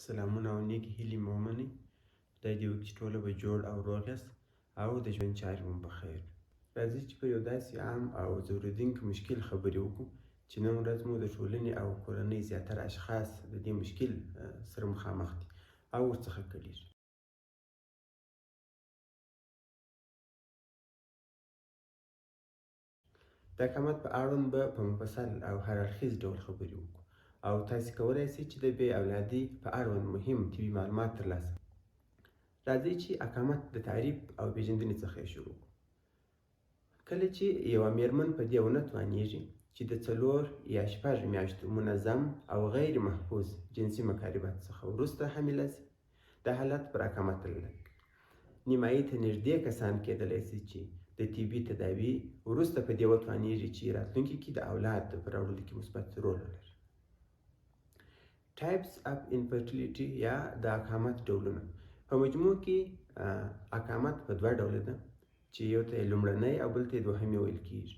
سلامونه او نیکې هیلې مو ومنئ. خدای دې وکړي چې ټوله به جوړ او روغ یاست او د ژوند چارې مو په خیر. راځئ چې پر یو داسې عام او ځورېدونکي مشکل خبرې وکړو چې نن ورځ مو د ټولنې او کورنۍ زیاتره اشخاص د دې مشکل سره مخامخ دي او ورڅخه کړېږي. د اقامت په اړوند به په مفصل او هر اړخیز ډول خبرې وکړو او تاسې کولی شئ چې د بې اولادۍ په اړوند مهم طبي معلومات ترلاسه کړئ. راځئ چې اقامت د تعریف او پېژندنې څخه یې شروع کړو. کله چې یوه مېرمن په دې ونه توانېږي چې د 4 یا 6 میاشتو منظم او غیر محفوظ جنسي مقاربت څخه وروسته حامله شي، دا حالت پر اقامت دلالت کوي. نیمایي ته نږدې کسان کېدلی شي چې د طبي تداوي وروسته په دې وتوانېږي چې راتلونکي کې د اولاد په راوړلو کې مثبت رول ولري. ټایپس اف انفرټیلیټي یا د اقامت ډولونه. په مجموع کې اقامت په 2 ډوله ده چې یو ته یې لومړنی او بل ته یې دوهمي ویل کېږي.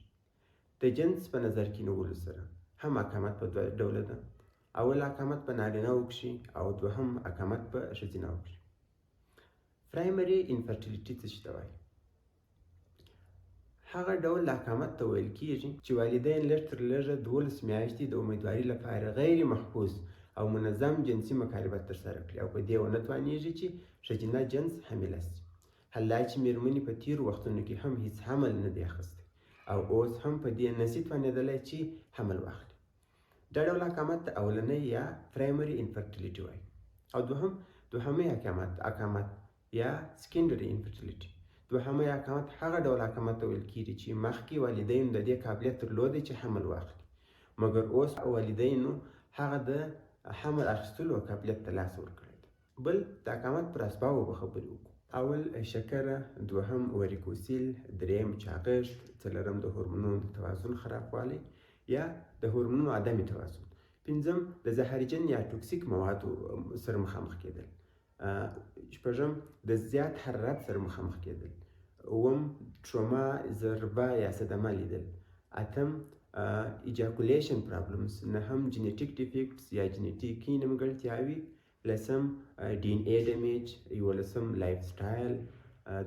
د جنس په نظر کې نیولو سره هم اقامت په 2 ډوله ده. اول اقامت په نارینه‌وو کښې او دوهم اقامت په ښځینه‌وو کښې. پرایمري انفرټیلیټي څه شي ته وایي؟ هغه ډول اقامت ته ویل کېږي چې والدین لږ تر لږه 12 میاشتې د امیدواري لپاره غیر محفوظ او منظم جنسي مقاربت ترسره کړي او په دې ونه توانېږي چې ښځینه جنس حامله شي. حال دا چې مېرمنې په تېرو وختونو کې هم هیڅ حمل نه دی اخیستی او اوس هم په دې نشي توانېدلی چې حمل واخلي. دا ډول اقامت ته اولنی یا پرایمري انفرټیلیټي وایي. او دوهمی اقامت یا سیکنډري انفرټیلیټي. دوهمی اقامت هغه ډول اقامت ته ویل کېږي چې مخکې والدینو د دې قابلیت درلودی چې حمل واخلي، مګر اوس والدینو هغه د حمل اخیستلو قابلیت ته لاس ورکړی دی. بل د اقامت پر اسبابو به خبرې وکړو. اول شکره، دوهم وریکوسیل، دریم چاغښت، څلورم د هورمونونو د توازن خرابوالی یا د هورمونونو عدم توازن، پنځم د زهرجن یا ټوکسیک موادو سره مخامخ کېدل، شپږم د زیات حرارت سره مخامخ کېدل، اووم ټروما، ضربه یا صدمه لیدل، اتم ایجاکولیشن پرابلمز، نهم جینیټیک ډیفیکټس یا جینیټیکي نیمګړتیاوې، لسم ډي ان اے ډیمیج، یولسم لایف سټایل،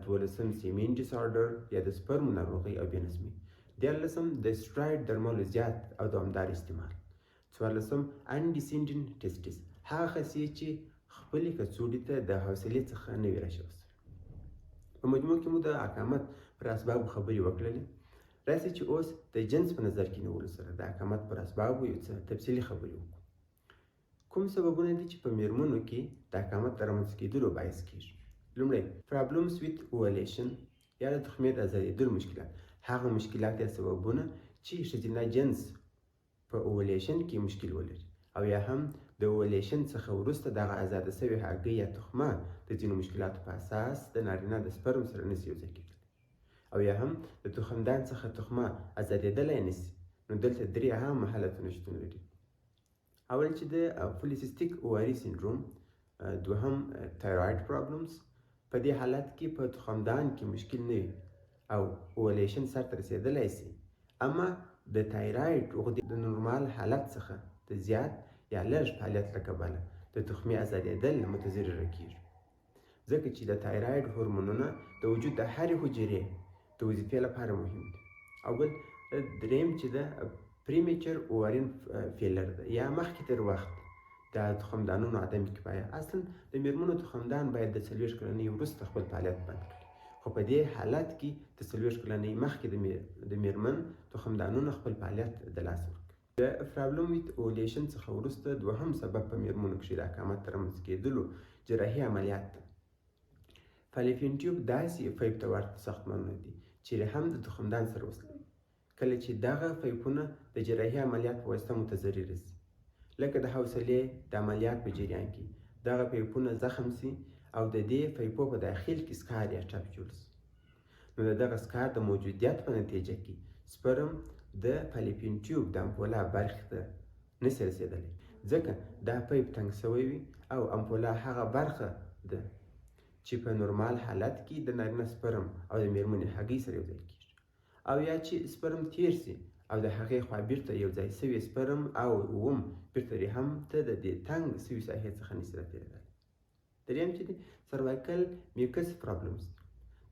دولسم سیمین ډیسارډر یا د سپرم ناروغۍ او بې نظمي، دیارلسم د سټراید درملو زیات او دوامدار استعمال، څوارلسم انډیسینډنټ ټیسټس، هغه خصیې چې خپلې کڅوړې ته د حوصلې څخه نه وي راشوستلې. په مجموع کې مو د اقامت پر اسبابو خبرې وکړلې. راسئ چې اوس د جنس په نظر کې نیولو سره د اقامت پر اسبابو یو څه تفصیلي خبرې وکړو. کوم سببونه دي چې په مېرمنو کې د اقامت د رامنځته کېدلو باعث کېږي؟ لومړی پرابلمز ویت اوولیشن یا د تخمې د ازادېدلو مشکلات. هغه مشکلات یا سببونه چې ښځینه جنس په اوولیشن کې مشکل ولري او یا هم د اوولیشن څخه وروسته دغه ازاده شوې هګۍ یا تخمه د ځینو مشکلاتو په اساس د نارینه د سپرم سره نشي یوځای کېدلی او یا هم د تخمدان څخه تخمه ازادېدلی نشي. نو دلته 3 اهم حالتونه شتون لري. اول چې د پولیسیسټیک اوواري سینډروم، دوهم تایرویډ پرابلمز. په دې حالت کې په تخمدان کې مشکل نه وي او اوولیشن سرته رسېدلی شي، اما د تایرویډ غدې د نورمال حالت څخه د زیات یا لږ فعالیت له کبله د تخمې ازادېدل متضرره کېږي، ځکه چې د تایرویډ هورمونونه د وجود د هرې حجرې د وظیفې لپاره مهم دي. او بل دریم چې د پریمیچر اووارین فیلر ده یا مخکې تر وخت د تخمدانونو عدم کفایه. اصلا د مېرمنو تخمدان باید د 40 کلنۍ وروسته خپل فعالیت بند کړي، خو په دې حالت کې د 40 کلنۍ مخکې د مېرمن تخمدانونه خپل فعالیت د لاسه ورکوي. د پرابلم ویت اوولیشن څخه وروسته دوهم سبب په مېرمنو کښې د اقامت د رامنځته کېدلو جراحي عملیات ده. فالوپین ټیوب داسې پیپ ته ورته ساختمانونه دي چې هم د تخمدان سره وصلوي. کله چې دغه پیپونه د جراحي عملیات په واسطه متضرره شي، لکه د حوصلې د عملیات په جریان کې دغه پیپونه زخم شي او د دې پیپو په داخل کې سکار یا ټپ جوړ شي، نو د دغه سکار د موجودیت په نتیجه کې سپرم د فالوپین ټیوب د امپولا برخې ته نشي رسېدلی، ځکه دا پیپ تنګ شوی وي او امپولا هغه برخه ده چې په نورمال حالت کې د نارینه سپرم او د مېرمنې هګۍ سره یوځای کېږي، او یا چې سپرم تیر شي او د هغې خوا بیرته یوځای شوي سپرم او اووم بیرته رحم ته د دې تنګ سوي ساحې څخه نشي راتېرېدلی. درېیم چې دی سروایکل میوکس پرابلمز،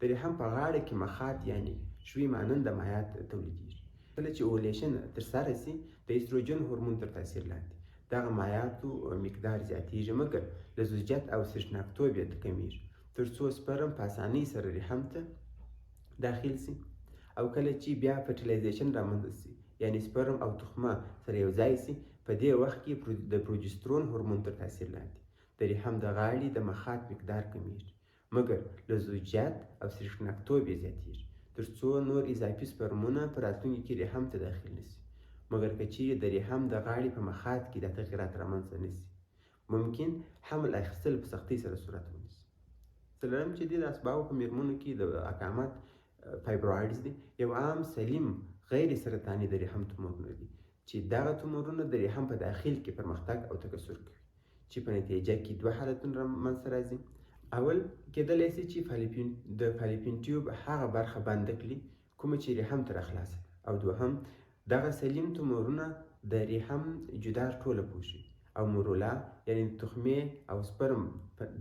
د رحم په غاړه کې مخاط یعنې شوي ماننده مایعات تولیدېږي. کله چې اوولیشن ترسره سي د ایستروجن هورمون تر تاثیر لاندې دغه مایعاتو مقدار زیاتېږي، مګر لزوجیت او سرېښناکتوب یې کمیږي تر څو سپرم په اسانۍ سره رحم ته داخل سي. او کله چې بیا فرټیلایزیشن رامنځته سي یعنې سپرم او تخمه سره یو ځای سي، په دې وخت کې د پروجسترون هورمون تر تاثیر لاندې د رحم د غاړې د مخاط مقدار کمیږي، مګر لزوجیت او سرېښناکتوب یې زیاتېږي تر څو نور اضافي سپرمونه په راتلونکي کې رحم ته داخل نه سي. مګر که چیرې د رحم د غاړې په مخاط کې دا تغیرات رامنځته نه سي، ممکن حمل اخیستل په سختۍ سره صورت ونیسي. څلورم چې دی د اسبابو په میرمنو کې د اقامت فایبرویډز دی، یو عام سلیم غیر سرطاني د رحم تومورونه دي چې دغه تومورونه د رحم په داخل کې پرمختګ او تکثر کوي، چې په نتیجه کې دوه حالتونه منځته راځي. اول کېدلی سي چې د فالوپین ټیوب هغه برخه بنده کړي کومه چې رحم ته راخلاصه ده، او دوهم دغه سلیم تومورونه د رحم جدا ټوله پوښي او مورولا یعنې تخمې او سپرم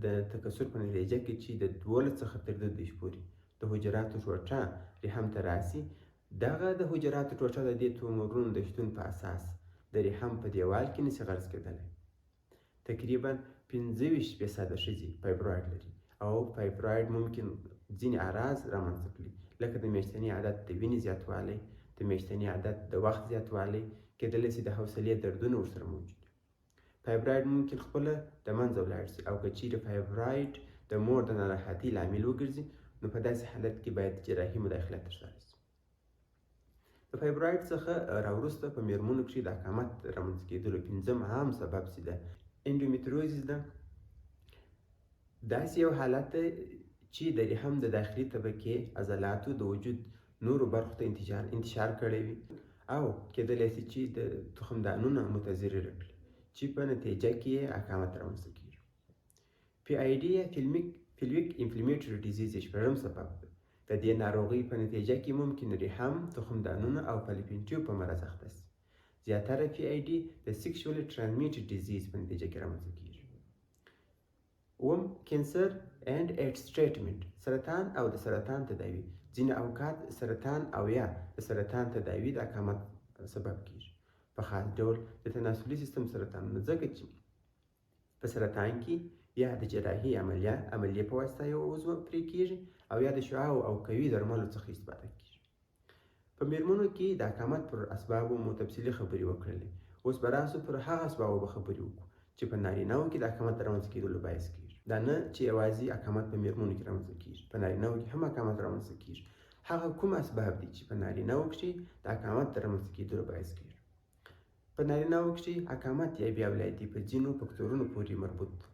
د تکثر په نتیجه کې چې د 12 څخه تر 22 پورې د حجراتو ټوټه رحم ته راسي، دغه د حجراتو ټوټه د دې تومورونو د شتون په اساس د رحم په دیوال کې نشي غرس کېدلی. تقریبا 25% ښځې فایبرویډ لري او فایبرویډ ممکن ځینې اعراض رامنځته کړي لکه د میاشتني عادت د وینې زیاتوالی، د میاشتني عادت د وخت زیاتوالی، کېدلی سي د حوصلې دردونه ورسره موجود وي. فایبرویډ ممکن خپله د منځه ولاړ سي او که چیرې فایبرویډ د مور د ناراحتۍ لامل وګرځي نو په داسې حالت کې باید جراحي مداخله ترسره سي. د فایبرویډ څخه راوروسته په میرمنو کښې د اقامت رامنځته کېدلو 5م عام سبب چې د انډومیتریوزس ده. داسې یو حالت دی چې د رحم د داخلي طبقې عضلاتو د وجود نورو برخو ته انتشار کړی وي او کېدلی سي چې د تخمدانونه متضرره کړي چې په نتیجه کې یې اقامت رامنځته کېږي. PID یا پیلویک انفلمیټري ډیزیز 8م سبب ده. د دې ناروغۍ په نتیجه کې ممکن رحم، تخمدانونه او فالوپین ټیوب په مرض اخته سي. زیاتره PID د سیکشوالي ترانسمیټډ ډیزیز په نتیجه کې رامنځته کېږي. اووم کینسر اینډ اټس ټریټمنټ، سرطان او د سرطان تداوی. ځینې اوقات سرطان او یا د سرطان تداوی د اقامت سبب کېږي، په خاص ډول د تناسلي سیستم سرطانونه، ځکه چې په سرطان کې یا د جراحي عملیې په واسطه یو عضو پرې کېږي او یا د شعاعو او قوي درملو څخه استفاده کېږي. په میرمنو کې د اقامت پر اسبابو مو تفصیلي خبرې وکړلې، اوس به راسو پر هغه اسبابو به خبرې وکړو چې په نارینه‌وو کې د اقامت رامنځته کېدلو باعث کېږي. دا نه چې یوازې اقامت په میرمنو کې رامنځته کېږي، په نارینه‌وو کې هم اقامت رامنځته کېږي. هغه کوم اسباب دي چې په نارینه‌وو کې د اقامت د رامنځته کېدلو باعث کېږي؟ په نارینه‌وو کې اقامت یا بې اولادي په ځینو فکتورونو پورې مربوط ده.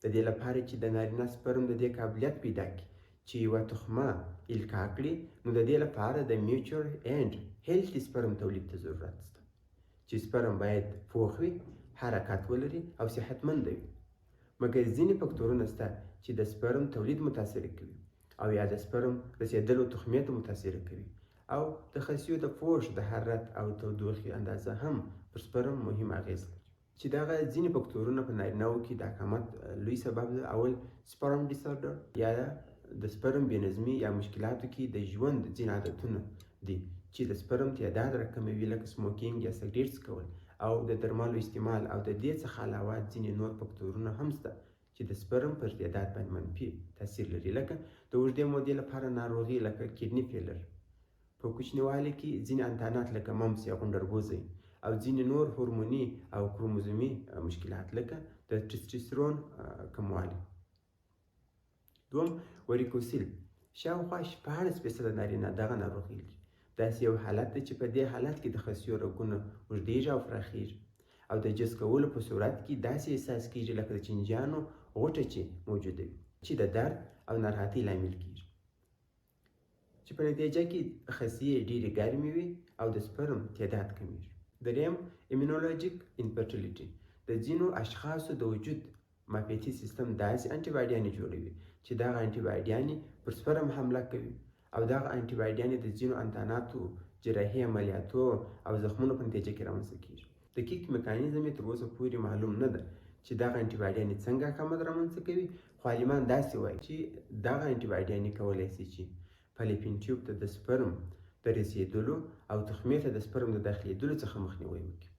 د دې لپاره چې د نارینه سپرم د دې قابلیت پیدا کړي چې یوه تخمه القا کړي، نو د دې لپاره د میچور اینډ هیلتي سپرم تولید ته ضرورت شته، چې سپرم باید پوخ وي، حرکت ولري او صحتمند وي. مګر ځینې فکتورونه شته چې د سپرم تولید متاثره کوي او یا د سپرم رسېدلو تخمې ته متاثره کوي، او د خصیو د پوښ د حرارت او تودوخې اندازه هم پر سپرم مهم اغېز لري. چې دغه ځینې فکتورونه په نارینه‌وو کې د اقامت لوی سبب ده. اول سپرم ډیسارډر یا د سپرم بېنظمي یا مشکلاتو کې د ژوند ځینې عادتونه دي چې د سپرم تعداد راکموي، لکه سموکینګ یا سګریټ څکول او د درملو استعمال. او د دې څخه علاوه ځینې نور فکتورونه هم شته چې د سپرم پر تعداد باندې منفي تاثیر لري، لکه د اوږدې مودې لپاره ناروغي لکه کډني فیلر، په کوچنیوالي کې ځینې انتانات لکه ممس یا غونډربوزی، او ځینې نور هورموني او کروموزومي مشکلات لکه د ټسټوسترون کموالی. دوم وریکوسیل، شاوخوا 14% نارینه دغه ناروغي لري. داسې یو حالت دی چې په دې حالت کې د خصیو رګونه اوږدېږي او پراخېږي او د جس کولو په صورت کې داسې احساس کېږي لکه د چینجیانو غوټه چې موجوده وي، چې د درد او ناراحتۍ لامل کېږي، چې په نتیجه کې خصیې ډېرې ګرمې وي او د سپرم تعداد کمیږي. دریم ایمونولوژیک انفرټیلیټي، د ځینو اشخاصو د وجود معافیتي سیستم داسې انټي باډیانې جوړوي چې دغه انټي باډیانې پر سپرم حمله کوي او دغه انټي باډیانې د ځینو انتاناتو، جراحي عملیاتو او زخمونو په نتیجه کې رامنځته کېږي. دقیق میکانیزم یې تر اوسه پورې معلوم نه ده چې دغه انټي باډیانې څنګه حکامت رامنځته کوي، خو عالمان داسې وایي چې دغه انټي باډیانې کولی شي چې فلپین ټیوب ته د سپرم د رسېدلو او تخمې ته د سپرم د داخلېدلو څخه مخنیوی وکړي.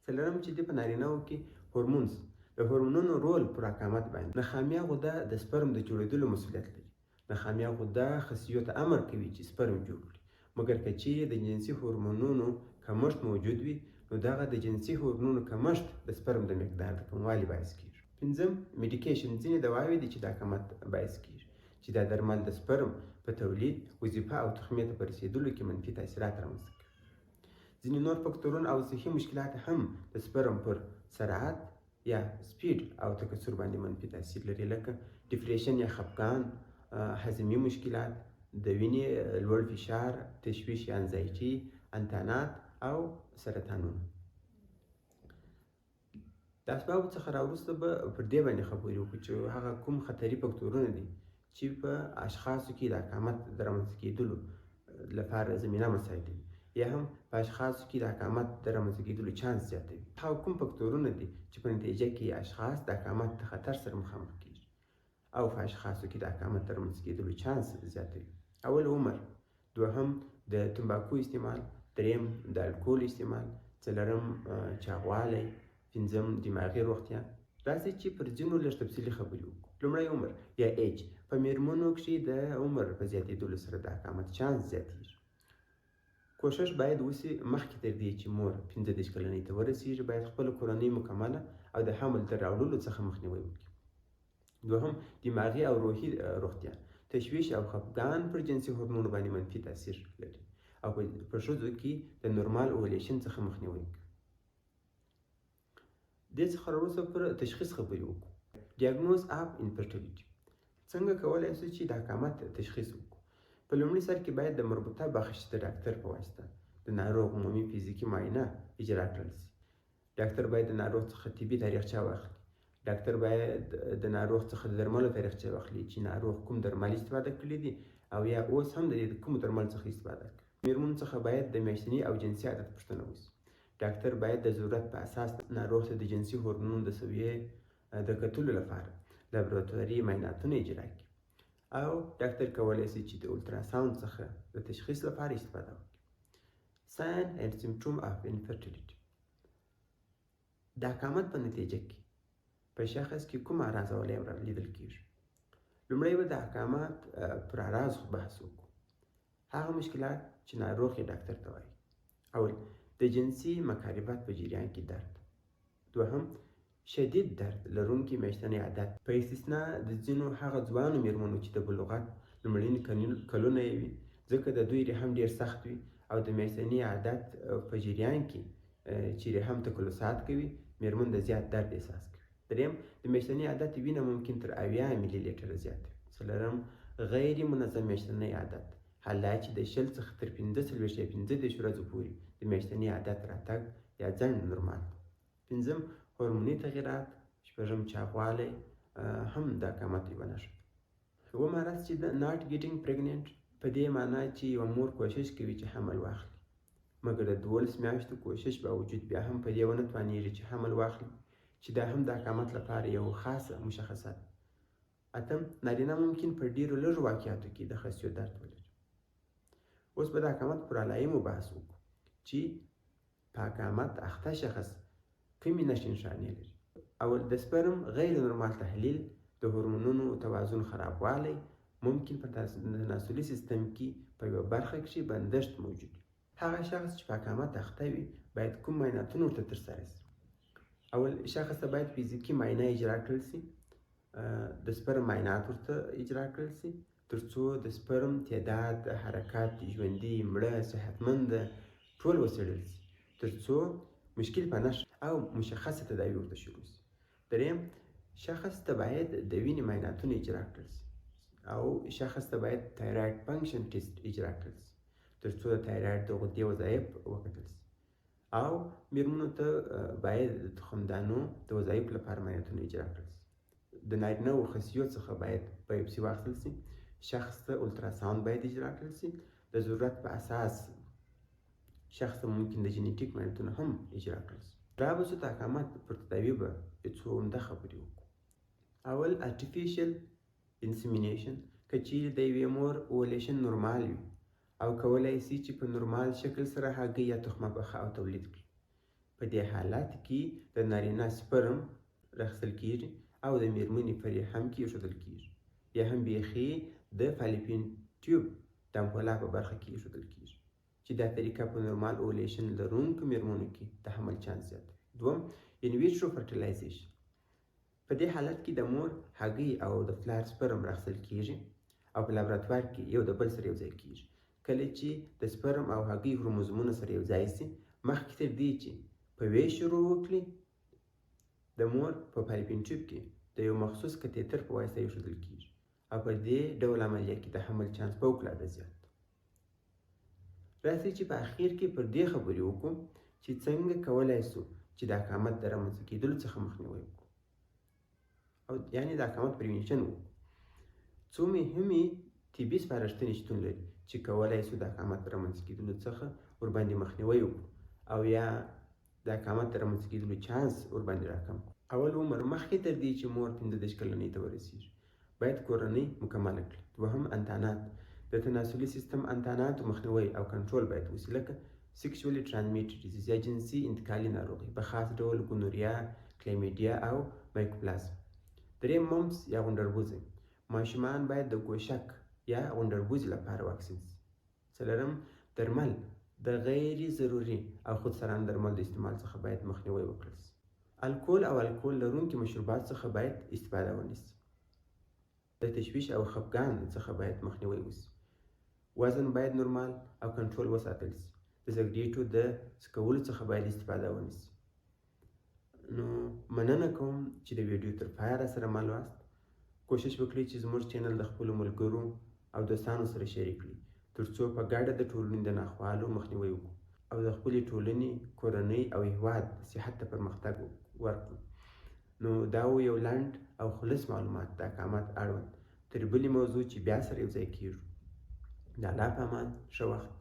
څلورم چې د په نارینه‌وو کې هورمونز د هورمونونو رول پر حکامت باندې. نخامیه غده د سپرم د جوړېدلو مسؤلیت لري. نخامیه غده خصیو ته امر کوي چې سپرم جوړ کړي، مګر که چیرې د جنسي هورمونونو کمښت موجود وي نو دغه د جنسي هورمونونو کمښت د سپرم د مقدار د کموالي باعث کیږي. پنځم میډیکیشن. ځینې دواوې دي چې د حکامت باعث کیږي، چې دا درمل د سپرم په تولید، وظیفه او تخمې ته په رسېدلو کې منفي تاثیرات رامنځته کوي. ځینې نور فکتورونه او صحي مشکلات هم د سپرم پر سرعت یا سپیډ او تکثر باندې منفي تاثیر لري، لکه ډیپریشن یا خفګان، هضمي مشکلات، د وینې لوړ فشار، تشویش یا انزایټي، انتانات او سرطانونه. د اسبابو څخه راوروسته به پر دې باندې خبرې وکړو چې هغه کوم خطري فکتورونه دي چې په اشخاصو کې د حکامت د رامنځته کېدلو لپاره زمینه مساعد دي، یا هم په اشخاصو کې د حکامت د رامنځته کېدلو چانس زیاتوي. هغه کوم فکتورونه دي چې په نتیجه کې اشخاص د حکامت د خطر سره مخامخ کېږي او په اشخاصو کې د حکامت د رامنځته کېدلو چانس زیاتوي. اول عمر، دوهم د تمباکو استعمال، دریم د الکول استعمال، څلورم چاغوالی، پنځم دماغي روغتیا. راځئ چې پر ځینو لږ تفصیلي خبرې وکړو. لومړی عمر یا ایج. په میرمنو کې د عمر په زیاتېدلو سره د حکامت چانس زیاتېږي. کوشش باید وشي مخکې تر دې چې مور 15 کلنۍ ته ورسېږي باید خپله کورنۍ مکمله او د حمل تر راوړلو څخه مخنیوی وکړي. دوهم دماغي او روحي روغتیا. تشویش او خفګان پر جنسي هورمونونو باندې منفي تاثیر لري او په ښځو کې د نورمال اوولیشن څخه مخنیوی کوي. دې څخه وروسته پر تشخیص خبرې وکړو. ډیاګنوز اف انفرټیلیټي. څنګه کولی شو چې د حکامت تشخیص وکړو؟ په لومړي سر کې باید د مربوطه بخش د ډاکټر په واسطه د ناروغ عمومي فزیکي معاینه اجرا کړل شي. ډاکټر باید د ناروغ څخه طبي تاریخچه واخلي. ډاکټر باید د ناروغ څخه د درملو تاریخچه واخلي چې ناروغ کوم درمل استفاده کړي دي او یا اوس هم د کوم درمل څخه استفاده کوي. میرمنو څخه باید د میاشتني او جنسي عادت پوښتنه وشي. ډاکټر باید د ضرورت په اساس ناروغ ته د جنسي هورمونونو د سویې د کتلو لپاره لابراتواري معایناتونه اجرا کړي. او ډاکټر کولی شي چې د الټراساوند څخه د تشخیص لپاره استفاده وکړي. ساین اینډ سیمپټوم اف انفرټیلیټي. د حکامت په نتیجه کې په شخص کې کوم اعراض او علایم لیدل کیږي؟ لومړی به د حکامت پر اعراضو بحث وکړو. هغه مشکلات چې ناروغ یې ډاکټر ته وایي. اول د جنسي مکاربت په جریان کې درد. دوهم شدید درد لرونکي میاشتنی عادت، په استثنا د ځینو هغه ځوانو میرمنو چې د بلوغت لومړني کلونه یې وي، ځکه د دوی رحم ډېر سخت وي او د میاشتني عادت په جریان کې چې رحم تکلسات کوي میرمن د زیات درد احساس کوي. دریم د میاشتني عادت وینه ممکن تر 80 ملي لیټره زیات وي. څلورم غیر منظم میاشتنی عادت، حالات چې د 20 څخه تر 45 یا 15 ورځو پورې د میاشتني عادت راتګ یا ځنډ نورمال. پنځم هورموني تغییرات. شپږم چاغوالی هم د حکامت یوه نښه. اووم عرض چې د not getting pregnant، په دې معنا چې یوه مور کوشش کوي چې حمل واخلي مګر د 12 میاشتو کوشش باوجود بیا هم په دې ونه توانیږي چې حمل واخلي، چې دا هم د حکامت لپاره یو خاصه مشخصه ده. اتم نارینه ممکن په ډیرو لږو واقعاتو کې د خصیو درد ولري. اوس به د حکامت پر علایمو بحث وکړو چې په حکامت اخته شخص کومې نښې نښانې لري. اول د سپرم غیر نورمال تحلیل، د هورمونونو توازن خرابوالی، ممکن په تناسلي سیستم کې په یوه برخه کې بندښت موجود وي. هغه شخص چې په حکامت اخته وي باید کوم معایناتونه ورته ترسره شي؟ اول شخص ته باید فزیکي معاینه اجرا کړل شي، د سپرم معاینات ورته اجرا کړل شي ترڅو د سپرم تعداد، حرکت، ژوندي، مړه، صحتمند ټول وڅېړل شي ترڅو مشکل په نښه او مشخصه تداوی ورته شروع شي. دریم شخص ته باید د وینې معایناتونه اجرا کړل شي او شخص ته باید تایراید فنکشن ټیسټ اجرا کړل شي ترڅو د تایراید د غدې وظایف وکتل شي. او میرمنو ته باید د تخمدانو د وظایفو لپاره معایناتونه اجرا کړل شي. د نارینه‌وو خصیو څخه باید بایوپسي واخیستل شي. شخص ته الټراساوند باید اجرا کړل شي. د ضرورت په اساس شخص ممکن د جینیټیک مهارتونه هم اجرا کړل شي. رابطو تحکامات پر تداوی به څو عمده خبرې وکړو. اول artificial insemination که چیرې د یوې مور اوولیشن نورمال وي او کولی شي چې په نورمال شکل سره هګۍ یا تخمه پخه او تولید کړي. په دې حالت کې د نارینه سپرم راخیستل کیږي او د میرمنې فرې هم کېښودل کیږي یا هم بیخي د فالوپین ټیوب د امپولا په برخه کې ایښودل کیږي چې دا طریقه په نورمال اوولیشن لرونکو میرمنو کې د حمل چانس زیاتوي. دوم in vitro fertilization. په دې حالت کې د مور هګۍ او د پلار سپرم راخیستل کیږي او په لابراتوار کې یو د بل سره یوځای کیږي. کله چې د سپرم او هګۍ کروموزومونه سره یوځای شي، مخکې تر دې چې په ویې شروع وکړي، د مور په فالوپین ټیوب کې د یو مخصوص کتیتر په واسطه ایښودل کیږي او په دې ډول عملیه کې د حمل چانس فوق العاده زیات. راځئ چې په اخر کې پر دې خبرې وکړو چې څنګه کولی شو چې د حکامت د رامنځته کېدلو څخه مخنیوی وکړو او یعنې د حکامت پریونشن وکړو. څو مهمې طبي سپارښتنې شتون لري چې کولی شو د حکامت د رامنځته کېدلو څخه ورباندې مخنیوی وکړو او یا د حکامت د رامنځته کېدلو چانس ورباندې راکم کړو. اول عمر مخکې تر دې چې مور 15 کلنۍ ته ورسېږي باید کورنۍ مکمله کړي. دوهم انتانات، د تناسلي سیستم انتاناتو مخنیوی او کنټرول باید وشي، لکه سیکشوالي ترانسمیټډ ډیزیز یا جنسي انتقالي ناروغۍ، په خاص ډول ګونوریا، کلیمیډیا او مایکوپلازم. دریم ممپس یا غونډربوزي، ماشومان باید د ګوشک یا غونډربوزي لپاره واکسین شي. څلورم درمل، د غیر ضروري او خودسرانه درمل د استعمال څخه باید مخنیوی وکړل شي. الکول او الکول لرونکي مشروبات څخه باید استفاده ونه شي. د تشویش او خفګان څخه باید مخنیوی وشي. وزن باید نورمال او کنټرول وساتل شي. د سګریټو د څکولو څخه باید استفاده ونه شي. نو مننه کوم چې د ویډیو تر پایه راسره مل واست. کوشش وکړئ چې زموږ چینل د خپلو ملګرو او دوستانو سره شریک کړئ ترڅو په ګډه د ټولنې د ناخوالو مخنیوی وکړو او د خپلې ټولنې، کورنۍ او هیواد صحت ته پرمختګ ورکړو. نو دا و یو لنډ او خلص معلومات د حکامت اړوند. تر بلې موضوع چې بیا سره یوځای کیږو. د الله په امان، ښه وخت.